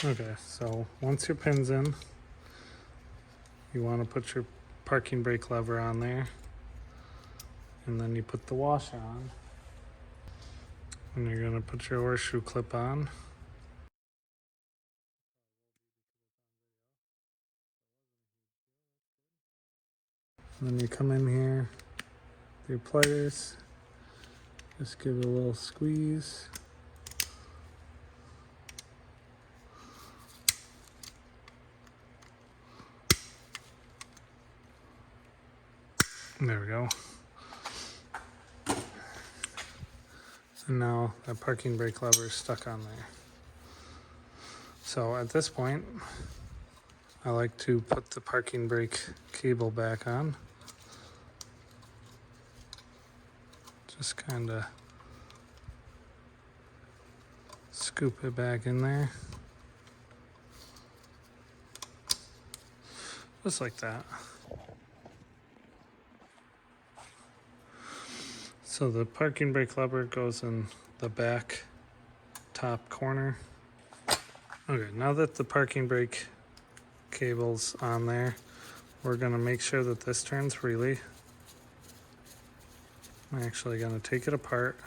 Okay, so once your pin's in, you want to put your parking brake lever on there, and then you put the washer on, and you're going to put your horseshoe clip on. And then you come in here with your pliers, just give it a little squeeze. There we go. And now that parking brake lever is stuck on there. So at this point, I like to put the parking brake cable back on. Just kind of scoop it back in there. Just like that. So the parking brake lever goes in the back top corner. Okay, now that the parking brake cable's on there, we're gonna make sure that this turns freely. I'm actually gonna take it apart.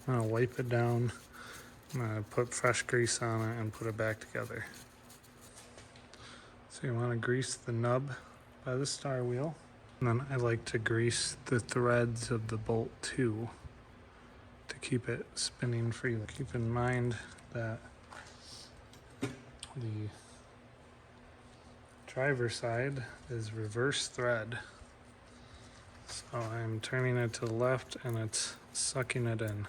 I'm gonna wipe it down. I'm gonna put fresh grease on it and put it back together. So you wanna grease the nub by the star wheel. And then I like to grease the threads of the bolt too, to keep it spinning freely. Keep in mind that the driver's side is reverse thread. So I'm turning it to the left and it's sucking it in.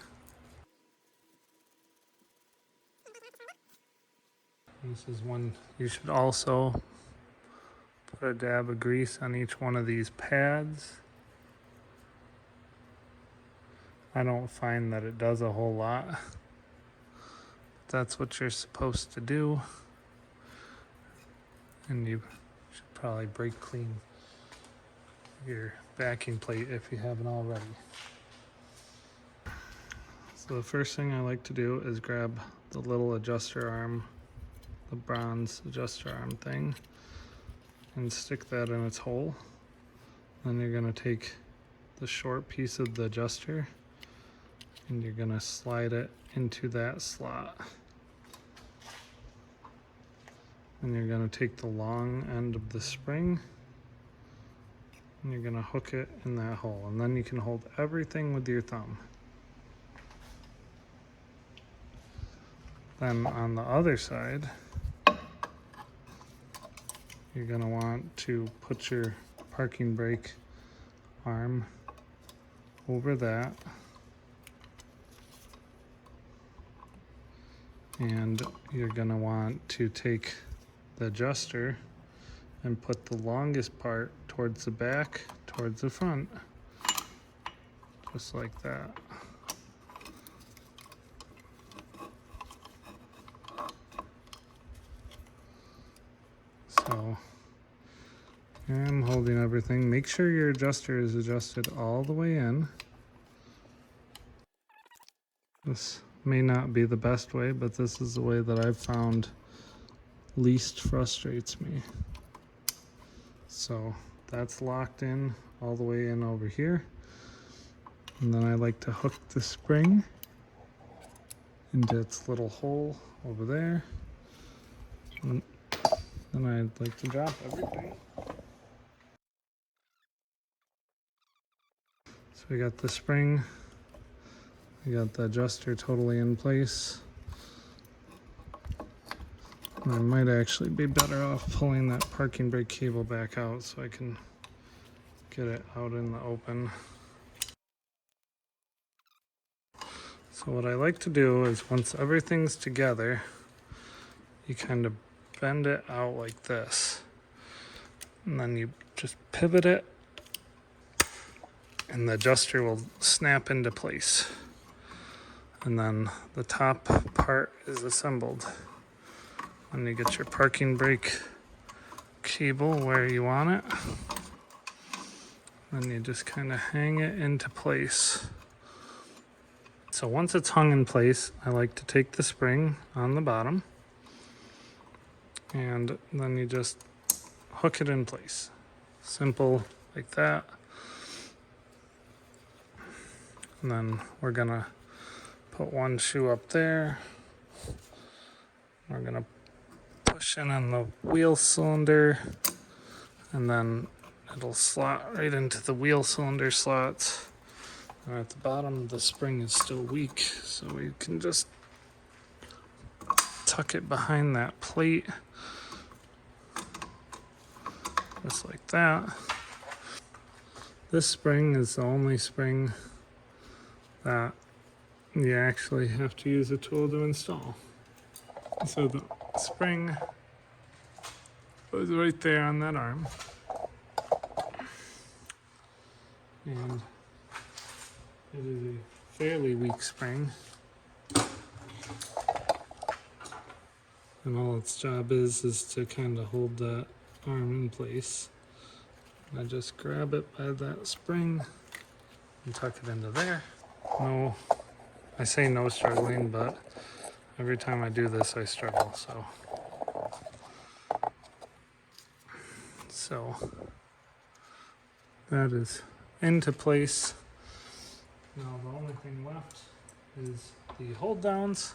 This is one you should also put a dab of grease on each one of these pads. I don't find that it does a whole lot. That's what you're supposed to do. And you should probably brake clean your backing plate if you haven't already. So the first thing I like to do is grab the little adjuster arm, the bronze adjuster arm thing, and stick that in its hole. Then you're going to take the short piece of the adjuster and you're going to slide it into that slot. And you're going to take the long end of the spring and you're going to hook it in that hole. And then you can hold everything with your thumb. Then on the other side, you're going to want to put your parking brake arm over that. And you're going to want to take the adjuster and put the longest part towards the back, towards the front, just like that. So here I'm holding everything. Make sure your adjuster is adjusted all the way in. This may not be the best way, but this is the way that I've found least frustrates me. So that's locked in all the way in over here. And then I like to hook the spring into its little hole over there. And then I'd like to drop everything. So we got the spring, we got the adjuster totally in place. And I might actually be better off pulling that parking brake cable back out so I can get it out in the open. So what I like to do is once everything's together, you kind of bend it out like this. And then you just pivot it and the adjuster will snap into place. And then the top part is assembled. And you get your parking brake cable where you want it. Then you just kind of hang it into place. So once it's hung in place, I like to take the spring on the bottom and then you just hook it in place. Simple like that. And then we're gonna put one shoe up there. We're gonna push in on the wheel cylinder, and then it'll slot right into the wheel cylinder slots. And at the bottom, the spring is still weak, so we can just tuck it behind that plate, just like that. This spring is the only spring that you actually have to use a tool to install. So the spring goes right there on that arm. And it is a fairly weak spring. And all its job is to kind of hold that arm in place. I just grab it by that spring and tuck it into there. No, I say no struggling, but every time I do this I struggle, so that is into place. Now the only thing left is the hold downs.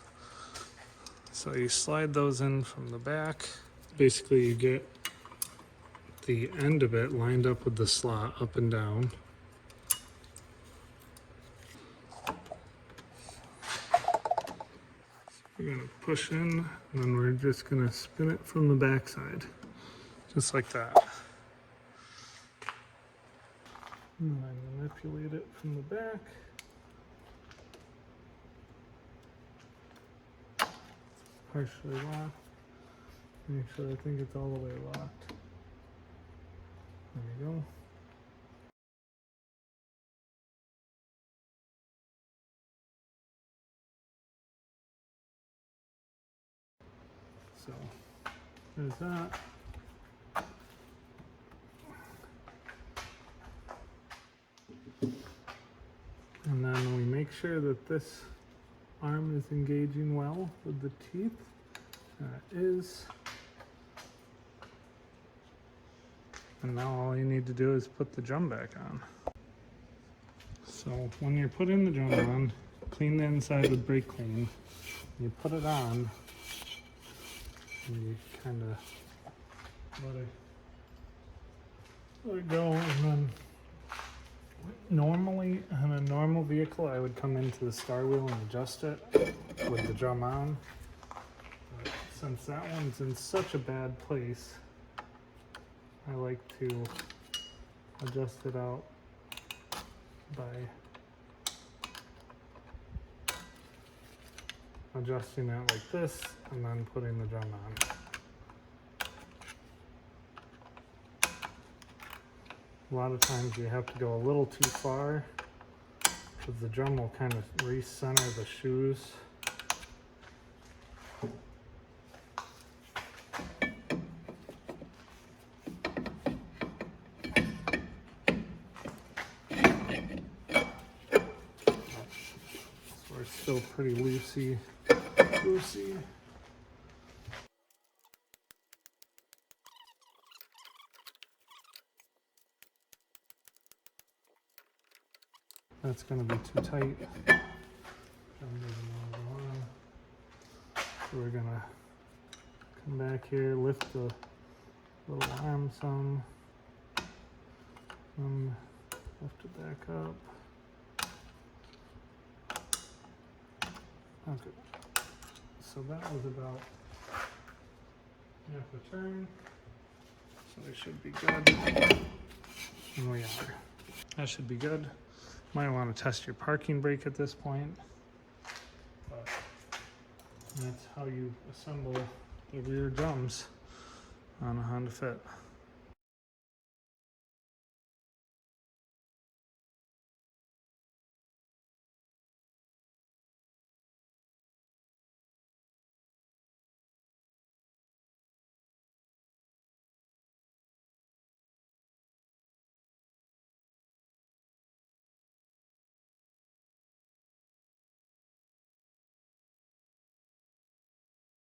So you slide those in from the back. Basically you get the end of it lined up with the slot up and down. We're gonna push in, and then we're just gonna spin it from the back side, just like that. And then manipulate it from the back. Partially locked. Actually, I think it's all the way locked. There we go. So there's that. And then we make sure that this arm is engaging well with the teeth. It is. And now all you need to do is put the drum back on. So when you're putting the drum on, clean the inside with brake clean. You put it on, and you kind of let it go, and then normally on a normal vehicle I would come into the star wheel and adjust it with the drum on. But since that one's in such a bad place, I like to adjust it out by adjusting it like this and then putting the drum on. A lot of times you have to go a little too far because the drum will kind of recenter the shoes. So we're still pretty loosey. That's going to be too tight. So we're going to come back here, lift the little arm some, lift it back up. Okay, so that was about half a turn, so we should be good, and we are. That should be good. Might want to test your parking brake at this point, but that's how you assemble the rear drums on a Honda Fit.